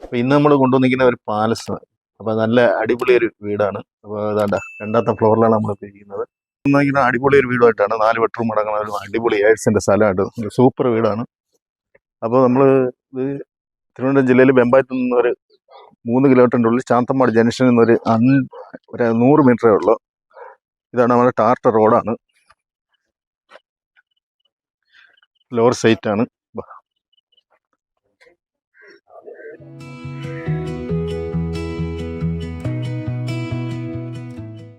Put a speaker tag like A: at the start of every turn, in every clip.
A: അപ്പോൾ ഇന്ന് നമ്മൾ കൊണ്ടുവന്നിരിക്കുന്ന ഒരു പാലസ്. അപ്പോൾ നല്ല അടിപൊളി ഒരു വീടാണ്. അപ്പോൾ അതാണ്ട രണ്ടാമത്തെ ഫ്ലോറിലാണ് നമ്മൾ ഇരിക്കുന്നത്. കൊണ്ടുവന്നിരിക്കുന്ന അടിപൊളി ഒരു വീടുമായിട്ടാണ്. 4 ബെഡ്റൂം അടങ്ങുന്ന ഒരു അടിപൊളി 7 സെന്റ് സ്ഥലമായിട്ട് സൂപ്പർ വീടാണ്. അപ്പോൾ നമ്മൾ ഇത് തിരുവനന്തപുരം ജില്ലയിൽ വെമ്പായത്തു നിന്നൊരു 3 കിലോമീറ്ററിൻ്റെ ഉള്ളിൽ ചാത്തമ്പാട് ജംഗ്ഷനിൽ നിന്നൊരു 100 മീറ്ററേ ഉള്ളൂ. ഇതാണ് നമ്മുടെ ടാർട്ടർ റോഡാണ്. ലോവർ സൈറ്റ് ആണ്.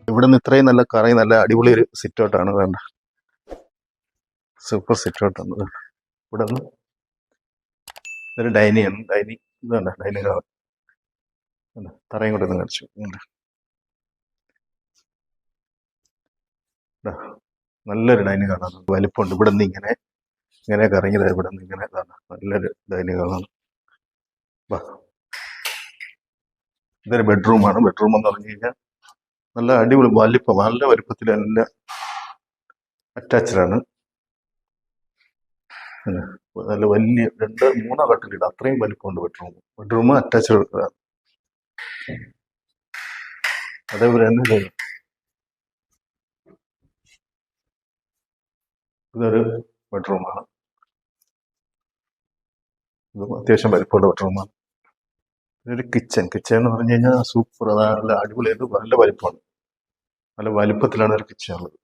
A: ഇവിടെ നിന്ന് ഇത്രയും നല്ല നല്ല അടിപൊളി ഒരു സിറ്റ് ഔട്ടാണ്. വേണ്ട സൂപ്പർ സിറ്റ് ഔട്ടാണ്. ഇവിടെ നിന്ന് ഇതൊരു ഡൈനിങ് ആണ്. ഇതുണ്ട് ഡൈനിങ് ഹാൾ. തറയും കൂടെ ഒന്ന് കാണിച്ചു. നല്ലൊരു ഡൈനിങ് ഹാളാണ്. വലിപ്പമുണ്ട്. ഇവിടെ നിന്ന് ഇങ്ങനെ കറങ്ങിയത്. ഇവിടെ നിന്ന് ഇങ്ങനെ നല്ലൊരു ഡൈനിങ് ഹാളാണ്. ഇതൊരു ബെഡ്റൂമാണ്. ബെഡ്റൂം എന്ന് പറഞ്ഞു കഴിഞ്ഞാൽ നല്ല അടിപൊളി നല്ല വലിപ്പത്തിൽ നല്ല അറ്റാച്ച്ഡാണ്. നല്ല വലിയ 2-3 കട്ടിലിടാം. അത്രയും വലിപ്പമുണ്ട് ബെഡ്റൂം അറ്റാച്ച്ഡ്. അതേപോലെ തന്നെ ഇതൊരു ബെഡ്റൂമാണ്. ഇത് അത്യാവശ്യം വലിപ്പമുള്ള ബെഡ്റൂമാണ്. ഇതൊരു കിച്ചൺ എന്ന് പറഞ്ഞു കഴിഞ്ഞാൽ സൂപ്പർ. നല്ല അടിപൊളിയായിട്ട് നല്ല വലിപ്പമാണ്. നല്ല വലിപ്പത്തിലാണ് ഒരു കിച്ചൺ ഉള്ളത്.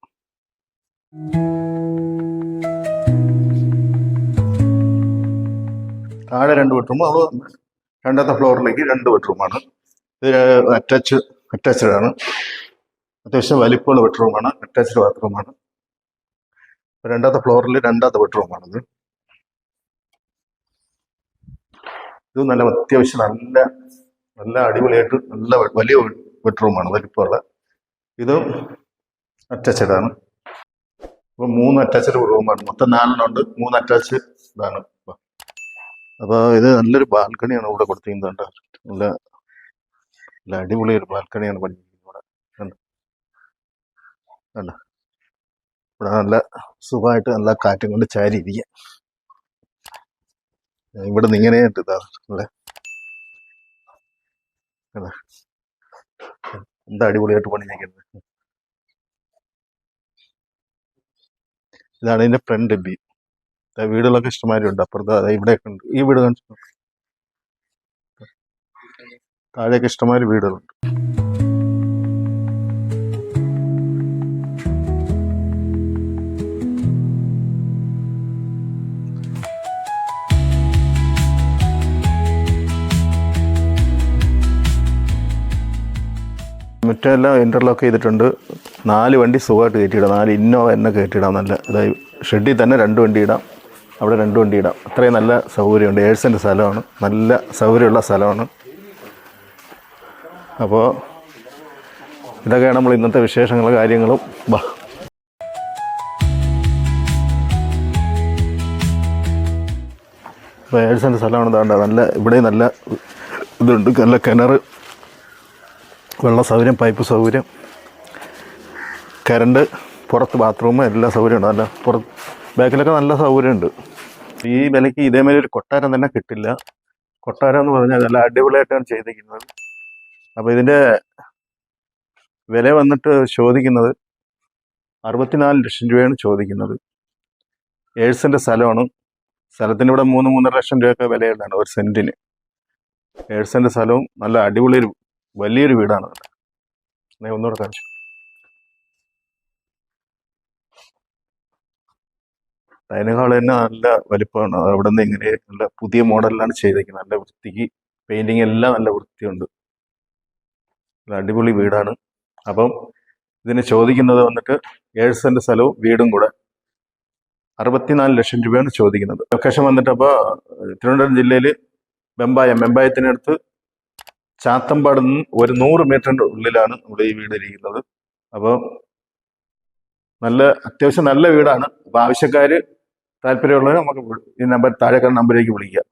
A: താഴെ 2 ബെഡ്റൂം. അവിടെ രണ്ടാമത്തെ ഫ്ലോറിലേക്ക് 2 ബെഡ്റൂമാണ്. ഇത് അറ്റാച്ച്ഡ് ആണ്. അത്യാവശ്യം വലിപ്പമുള്ള ബെഡ്റൂമാണ്. അറ്റാച്ച്ഡ് ബാത്റൂമാണ്. രണ്ടാമത്തെ ഫ്ലോറിൽ രണ്ടാമത്തെ ബെഡ്റൂമാണിത്. ഇത് നല്ല അത്യാവശ്യം നല്ല അടിപൊളിയായിട്ട് നല്ല വലിയ ബെഡ്റൂമാണ്. വലിപ്പമുള്ള. ഇതും അറ്റാച്ച്ഡ് ആണ്. അപ്പോൾ 3 അറ്റാച്ച്ഡ് റൂമാണ്. മൊത്തം 4 ഉണ്ട്. 3 അറ്റാച്ച് ഇതാണ്. അപ്പോൾ ഇത് നല്ലൊരു ബാൽക്കണിയാണ് ഇവിടെ കൊടുത്തിരിക്കുന്നത്. നല്ല അടിപൊളി ഒരു ബാൽക്കണിയാണ് പണിയിരിക്കുന്നത് ഇവിടെ. ഇവിടെ നല്ല സുഖമായിട്ട് നല്ല കാറ്റും കൊണ്ട് ചാരി ഇരിക്കുക. ഇവിടെ നിന്ന് ഇങ്ങനെയായിട്ട് എന്താ അടിപൊളിയായിട്ട് പണിഞ്ഞിരിക്കുന്നത്. ഇതാണ് ഇതിന്റെ ഫ്രണ്ട് വ്യൂ. വീടുകളൊക്കെ ഇഷ്ടമാതിരി ഉണ്ട്. അപ്പുറത്ത് ഇവിടെയൊക്കെ ഉണ്ട്. ഈ വീട് കാണിച്ചു. താഴെയൊക്കെ ഇഷ്ടമാതിരി വീടുകളുണ്ട്. മുറ്റമെല്ലാം ഇൻ്റർലോക്ക് ചെയ്തിട്ടുണ്ട്. 4 വണ്ടി സുഖമായിട്ട് കയറ്റിയിടാം. 4 ഇന്നോവ തന്നെ കയറ്റിയിടാം. നല്ല അതായത് ഷെഡിൽ തന്നെ 2 വണ്ടി ഇടാം. അവിടെ 2 വണ്ടി ഇടാം. അത്രയും നല്ല സൗകര്യമുണ്ട്. 7 സെന്റ് സ്ഥലമാണ്. നല്ല സൗകര്യമുള്ള സ്ഥലമാണ്. അപ്പോൾ ഇതൊക്കെയാണ് നമ്മൾ ഇന്നത്തെ വിശേഷങ്ങളും കാര്യങ്ങളും. അപ്പോൾ 7 സെന്റ് സ്ഥലമാണ്. നല്ല ഇവിടെ നല്ല ഇതുണ്ട്. നല്ല കിണർ, വെള്ള സൗകര്യം, പൈപ്പ് സൗകര്യം, കറണ്ട്, പുറത്ത് ബാത്റൂം, എല്ലാ സൗകര്യമുണ്ട്. നല്ല ബാക്കിലൊക്കെ നല്ല സൗകര്യമുണ്ട്. ഈ വിലയ്ക്ക് ഇതേമാതിരി ഒരു കൊട്ടാരം തന്നെ കിട്ടില്ല. കൊട്ടാരം എന്ന് പറഞ്ഞാൽ നല്ല അടിപൊളിയായിട്ടാണ് ചെയ്തിരിക്കുന്നത്. അപ്പോൾ ഇതിൻ്റെ വില വന്നിട്ട് ചോദിക്കുന്നത് 64 ലക്ഷം രൂപയാണ് ചോദിക്കുന്നത്. 7 സെന്റ് സ്ഥലമാണ്. സ്ഥലത്തിന് ഇവിടെ 3-3.5 ലക്ഷം രൂപയൊക്കെ വിലയുള്ളതാണ് ഒരു സെന്റിന്. 7 സെന്റ് സ്ഥലവും നല്ല അടിപൊളി വലിയൊരു വീടാണ്. ഒന്നുകൂടെ കാണിച്ചു. ഡൈനിങ് ഹാൾ തന്നെ നല്ല വലിപ്പമാണ്. അവിടെ നിന്ന് ഇങ്ങനെ നല്ല പുതിയ മോഡലിലാണ് ചെയ്തേക്കുന്നത്. നല്ല വൃത്തിക്ക് പെയിന്റിങ് എല്ലാം നല്ല വൃത്തിയുണ്ട്. അടിപൊളി വീടാണ്. അപ്പം ഇതിന് ചോദിക്കുന്നത് വന്നിട്ട് 7 സെന്റ് സ്ഥലവും വീടും കൂടെ 64 ലക്ഷം രൂപയാണ് ചോദിക്കുന്നത്. ലൊക്കേഷൻ വന്നിട്ട് അപ്പോൾ തിരുവനന്തപുരം ജില്ലയിൽ വെമ്പായത്തിനടുത്ത് ചാത്തമ്പാട് നിന്ന് ഒരു 100 മീറ്ററിൻ്റെ ഉള്ളിലാണ് നമ്മുടെ ഈ വീട് ഇരിക്കുന്നത്. അപ്പോൾ അത്യാവശ്യം നല്ല വീടാണ്. അപ്പോൾ ആവശ്യക്കാർ താല്പര്യമുള്ളവർ നമുക്ക് ഈ താഴെ നമ്പറിലേക്ക് വിളിക്കുക.